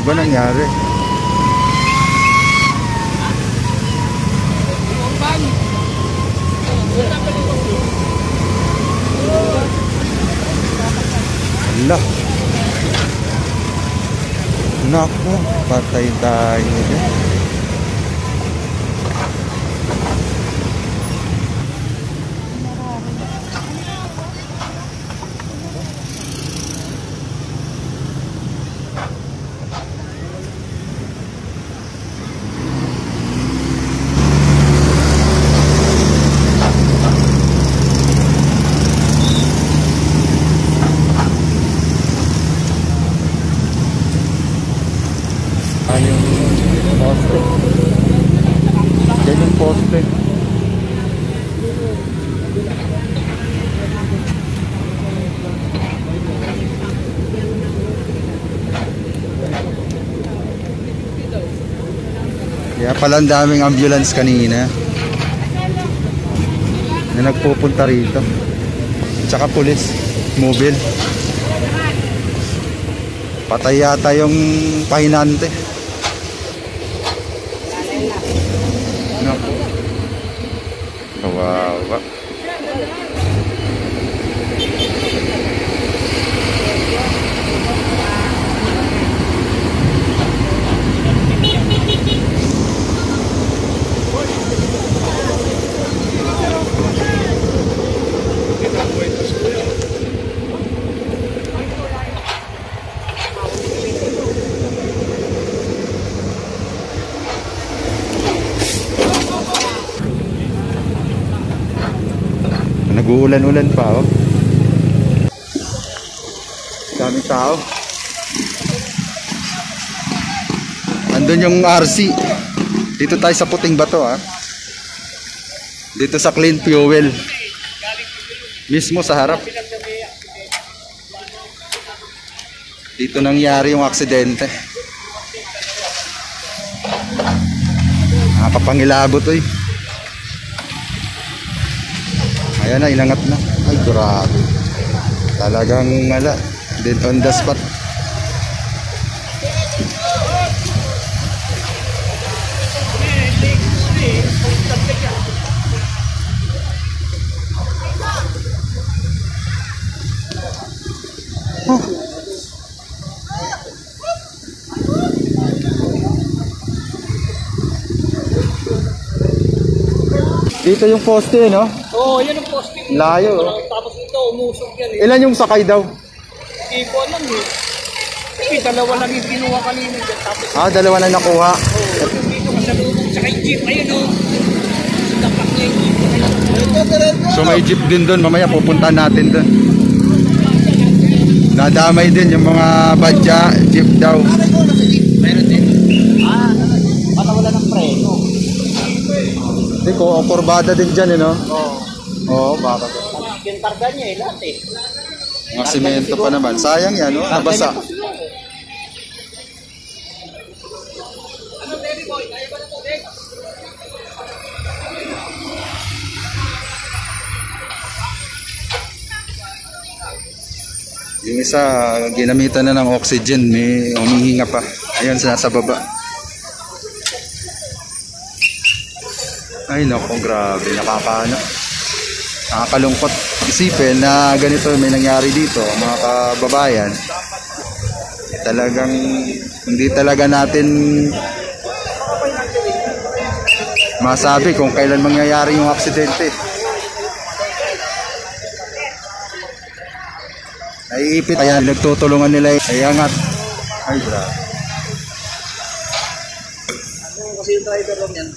ba nangyari? Ala. Naku, patay tayo dyan. Poste. Yan yung poste. Kaya pala ang daming ambulance kanina na nagpupunta rito. Tsaka pulis, mobile. Patay yata yung pahinante. Kawawa. Nag-uulan-ulan pa, oh. Daming tao. Andun yung RC. Dito tayo sa Puting Bato, ah. Dito sa Clean Fuel. Mismo sa harap. Dito nangyari yung aksidente. Nakakapangilabot, eh. Ayan na, inangat na. Ay, grabe. Talagang wala. Dead on the spot. Dito yung poste, no? Oo, yan ang poste. Layo, oh. Tapos ito, umusok yan eh. Ilan yung sakay daw? Hindi ko alam eh. Kasi dalawa lang yung kinuha kanina dyan. Tapos, dalawa na nakuha. oo, yung dito kasalubong. Tsaka yung jeep, ayun o. Dapak niya yung jeep. So may jeep din doon. Mamaya pupuntahan natin doon. Nadamay din yung mga badya. Jeep daw. Meron din. Patawala ng preno. Hindi ko, kurbada din dyan, no? Oo. Oo, baka. Yung targa niya eh, lahat eh. Mga simento pa naman. Sayang yan, no? Nabasa. Yung isa, ginamitan na ng oxygen. May humihinga pa. Ayun, nasa baba. Ay naku, grabe, nakakalungkot isipin na ganito may nangyari dito, mga kababayan. Talagang hindi talaga natin masabi kung kailan mangyayari yung aksidente. Naiipit, kaya nagtutulungan nila ay angat. Ay grabe. Kasi yung driver lang yan.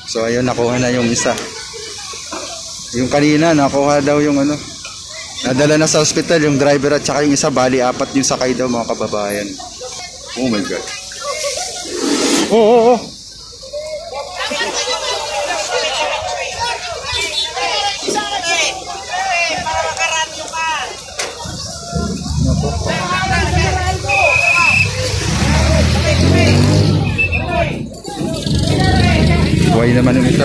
So So ayun, nakuha na yung isa. Yung kanina, nakuha daw yung ano. Nadala na sa ospital yung driver at saka yung isa, bali 4 yung sakay daw mga kababayan. Oh my God. Oo. Buhay naman yung isa.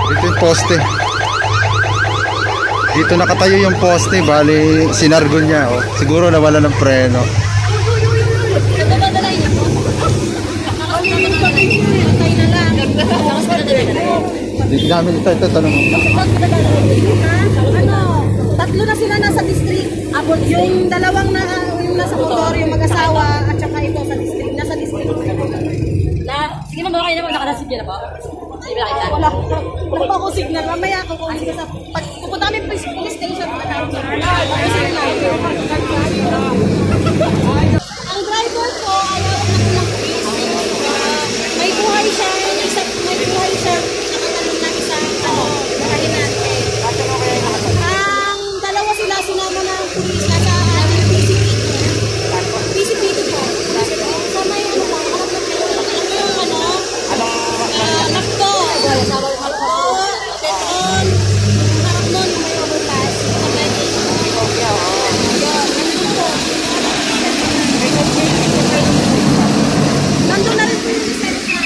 Ito yung poste. Dito nakatayo yung poste, bali sinargo niya. Oh. Siguro nawala ng preno. Dito namin ito tanong mo. Ano, tatlo na sila nasa district. Yung dalawang na yung nasa motor, yung mag-asawa at saka ito sa district, nasa district. Sige ma'am, okay naman, nakadasip niya na po. Hindi ba nakita? Wala pa ako signal. Mamaya ako kung sige sa pupunta kami police station. Ang driver ko ayaw na ng police. May buhay siya, may buhay siya. Nakatalong na isang kahinan. Ang dalawa sila sinama ng police nasa ating PCP. PCP po. Sa may ano po, harap ng Nakto. Petron. Harap nun, may overpass. Nandun na rin po yung lisensya.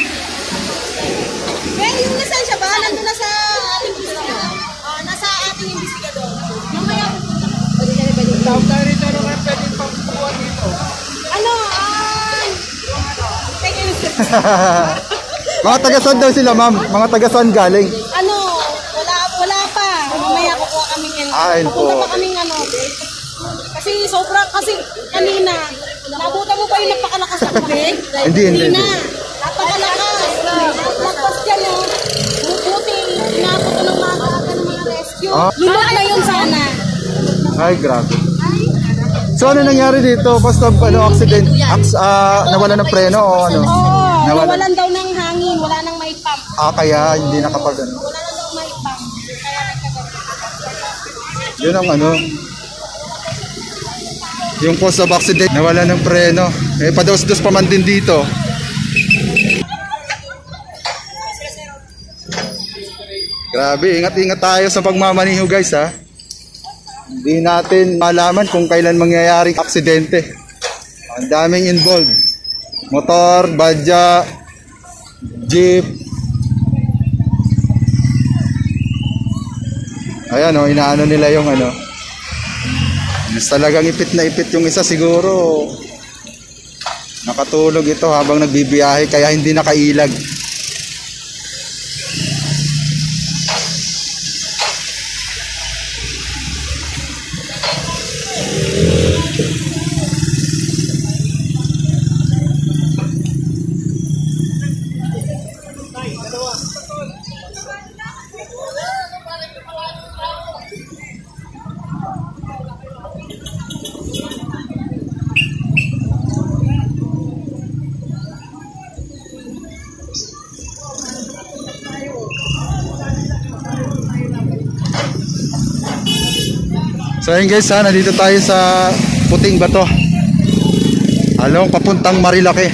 Yung lisensya ba? Nandun na sa ating investigador. Nasa ating investigador. Mamaya pupunta ko. Tawag tayo rito, ano kaya pwedeng pagpupuan dito? Ano? Take a look. Mga taga-saan daw sila, ma'am? Mga taga-saan galing? Ano? Wala pa. Mamaya kukuha kaming pupunta pa kaming kasi kasi kanina, nabuta mo pa yung napakalakas na tubig? Hindi. Na. Napakalakas. Lagpas dyan buti, inabot ko ng mga aga ng mga rescue. Lima na yun sana. Ay, grabe. So ano nangyari dito? Cost of accident? Nawala ng preno o ano? Oo, nawalan daw ng hangin. Wala nang may pump. Kaya hindi nakapag ano. Wala nang daw may pump. Kaya Yun ang ano. Yung cause of accident, nawala ng preno. Padaos-dos pa man din dito. Grabe, ingat-ingat tayo sa pagmamaniho guys ha. Hindi natin malaman kung kailan mangyayaring aksidente. Ang daming involved. Motor, badya, jeep. Ayan o, inaano nila yung ano. Talagang ipit na ipit yung isa siguro. Nakatulog ito habang nagbibiyahe kaya hindi nakailag. So ayun guys ha, nandito tayo sa Puting Bato. Along papuntang Marilake.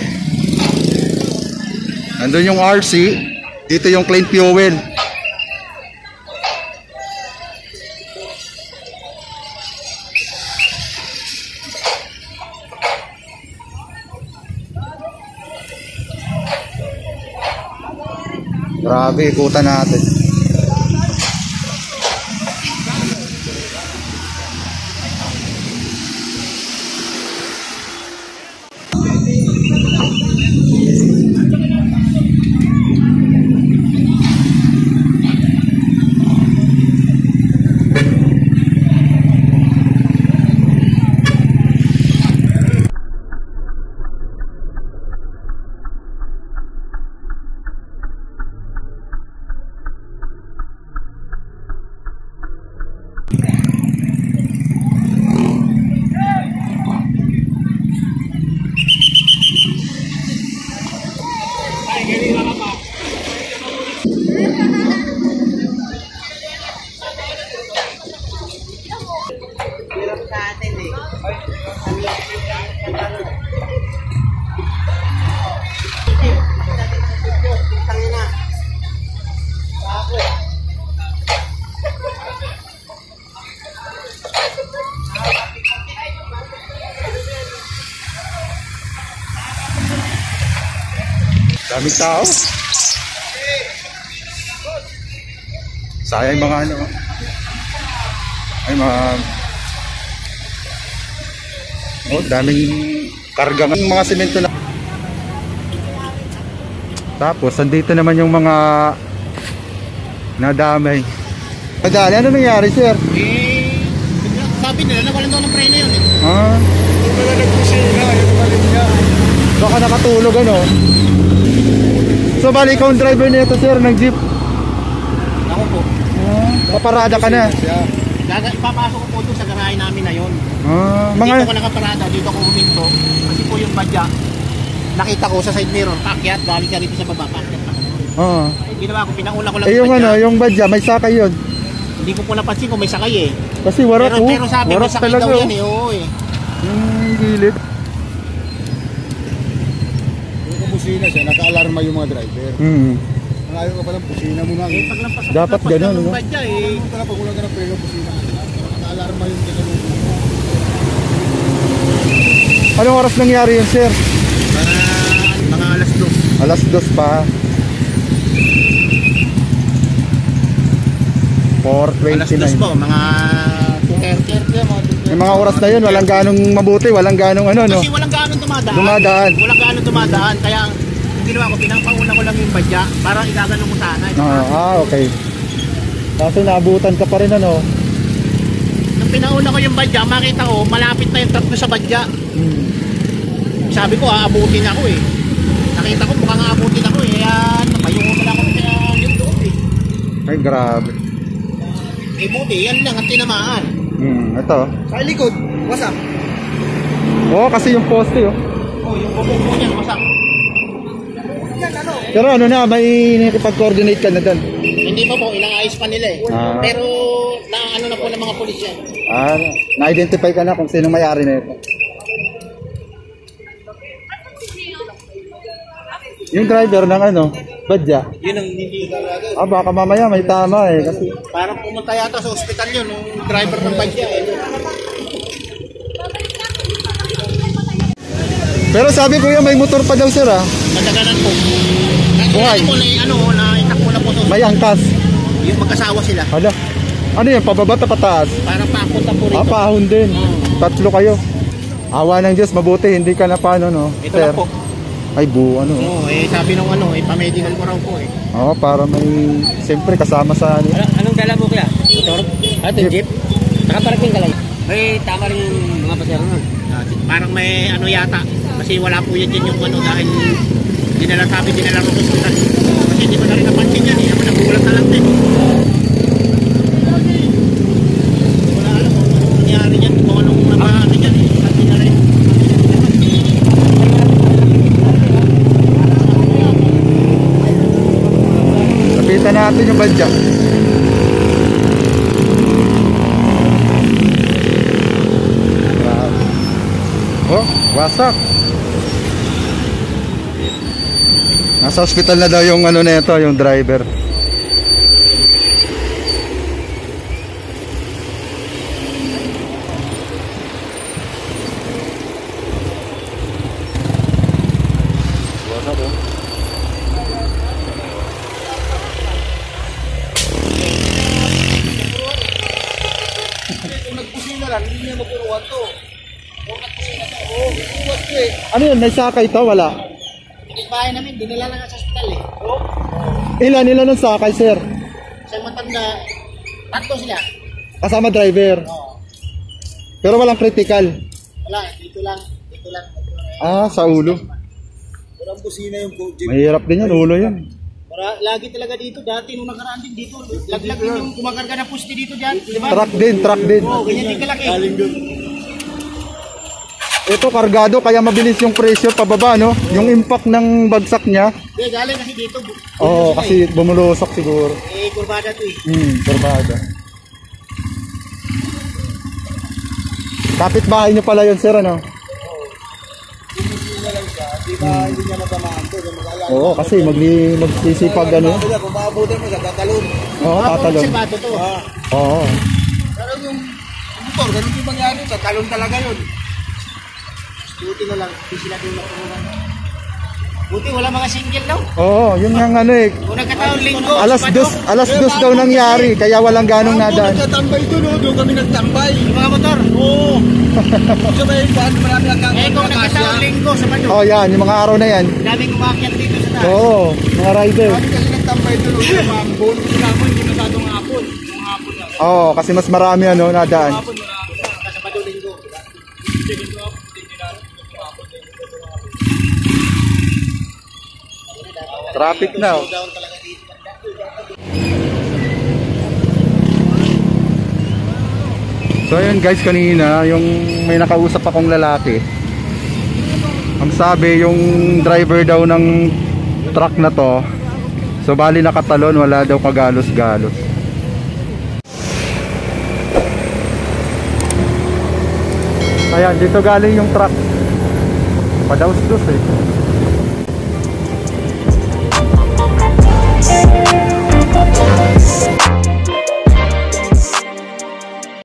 Nandun yung RC, dito yung Clean Fuel. Grabe, ikutan natin. Daming tao. Sayang mga ano. Ay mga daming karga ng mga semento na. Tapos andito naman yung mga nadamay. Madali, ano nangyari, sir? Sabi nila, nawalan daw ng preno yun. Ah. Wala nagkusina, yung balik niya. Baka nakatulog ano. So bali ikaw ang driver nito, sir, ng jeep. Ako po. Paparada ka na. Ipapasok ko po doon sa garahe namin na yun. Dito Mga ko nakaparada, dito ko huminto. Kasi po yung badya, nakita ko sa side mirror, pakyat, balik ka rito sa baba, pakyat pa. Ginawa ko, pinaula ko lang yung badya. ano, yung badya, may sakay yun. Hindi ko po napansin kung may sakay eh. Kasi warak Pero sabi ko, sakay daw yan eh, oo eh. Yung gilid. Kung busina siya, naka-alarma yung mga driver. Malayo ka palang busina mo na. Paglampas Dapat ganun, no? badya eh. Kung pag wala ka ng preno busina, naka-alarma yung tinanong. Anong oras nangyari yun, sir? Mga alas 2. Alas 2 pa. 4:29. Alas 2 po, mga 2:30. Yung mga oras na yun, walang ganong mabuti, walang ganong ano, no? Kasi walang ganong dumadaan. Dumadaan. Walang ganong dumadaan. Kaya ang ginawa ko, pinapauna ko lang yung badya para igaganong mo sana. Okay. Kaso naabutan ka pa rin, ano? Nung pinauna ko yung badya, makita ko, malapit na yung truck ko sa badya. Sabi ko, aabutin ako eh. Nakita ko, mukhang aabutin ako eh. Kaya napayungo mo lang ako yung doon eh. Ay, grabe. Eh buti, yan lang ang tinamaan. Ito. Sa likod, wasak. Oo, kasi yung poste, oh. Oh, yung bubong po niyan, wasak. Pero ano na, may nakipag-coordinate ka na doon. Hindi pa po, inaayos pa nila eh. Pero, ano na po ng mga pulis yan. Na-identify ka na kung sino may-ari na ito. Yung driver ng ano, badya. Yun ang hindi Baka mamaya may tama eh. Kasi parang pumunta yata sa ospital yun, yung driver ng badya eh. pero sabi ko may motor pa daw, sir, ah. Madaganan po. Buhay. Itakbo na po sa May angkas. yung mag-asawa sila. Hala. Ano yan, pababa ta pataas? Parang papunta po rito. Pahon din. Tatlo kayo. Awa ng Diyos, mabuti, hindi ka na paano, no? Ito lang po. Ay, ano. Oo, sabi nung pa-medical ko raw po eh. Oo, para may, siyempre, kasama sa ano. Anong dala mo kaya? Motor? Jeep? Nakaparating ka lang. May tama rin yung mga pasero nun. Parang may yata. Kasi wala po yan dyan yung dahil dinala ko sa hospital. Kasi hindi ko na rin napansin yan eh. Naman nagulat na lang din. Wala alam kung anong nangyari dyan. Kung anong nabahan dyan eh. Kasi na rin. Lapitan natin yung badya. Oh, wasak. Nasa hospital na daw yung ano nito, yung driver. Wasak, oh. Ano yun? May sakay to? Wala. Bahay namin, dinala lang sa hospital eh. Ilan ang sakay, sir? Sa matanda, tatlo sila. Kasama driver. Oo. Pero walang critical. Wala, dito lang. Ah, sa ulo. Walang busina yung jeep. Mahirap din yan, ulo yan. Lagi talaga dito, dati nung nakaraan din dito, laglag din yung kumakarga na pusti dito dyan, di ba? Truck din. Oo, ganyan din kalaki. Galing doon. Ito kargado kaya mabilis yung pressure pababa, no? Yung impact ng bagsak niya. Hindi, galing kasi dito. Oo, kasi bumulusok siguro. Kurbada to eh. Kurbada. Kapit-bahay niyo pala yun, sir, ano? Di ba hindi niya matamaan to? Oo, kasi magsisipag, ano? Kung maabutin mo siya, tatalon. Oo, tatalon. Observado to. Oo. Pero yung motor, ganun yung mangyari. Tatalon talaga yun. Buti na lang, hindi sila doon natulungan. Buti wala mga single daw. Oo, yun yung ano eh. Kung nagkataon linggo, Alas dos daw nangyari, kaya walang ganong nadaan. Nagtatambay doon, doon kami nagtambay. yung mga motor. Oo. Sa may buwan, marami Eh kung nagkataon linggo sa Bado, Oh, yan, yung mga araw na yan. daming umakyat dito sa taas. Oo, mga rider. Kami kasi nagtambay doon, mambon. Sinapon, hindi masyadong hapon. Yung hapon lang. Oo, kasi mas marami ano nadaan. Hapon, marami. Sa Bado linggo. Traffic na. Oh. Down talaga dito. So ayun guys, kanina yung may nakausap akong lalaki. Ang sabi yung driver daw ng truck na to, so bali nakatalon, wala daw kagalos-galos. Ayan, dito galing yung truck. Padaus-dus eh.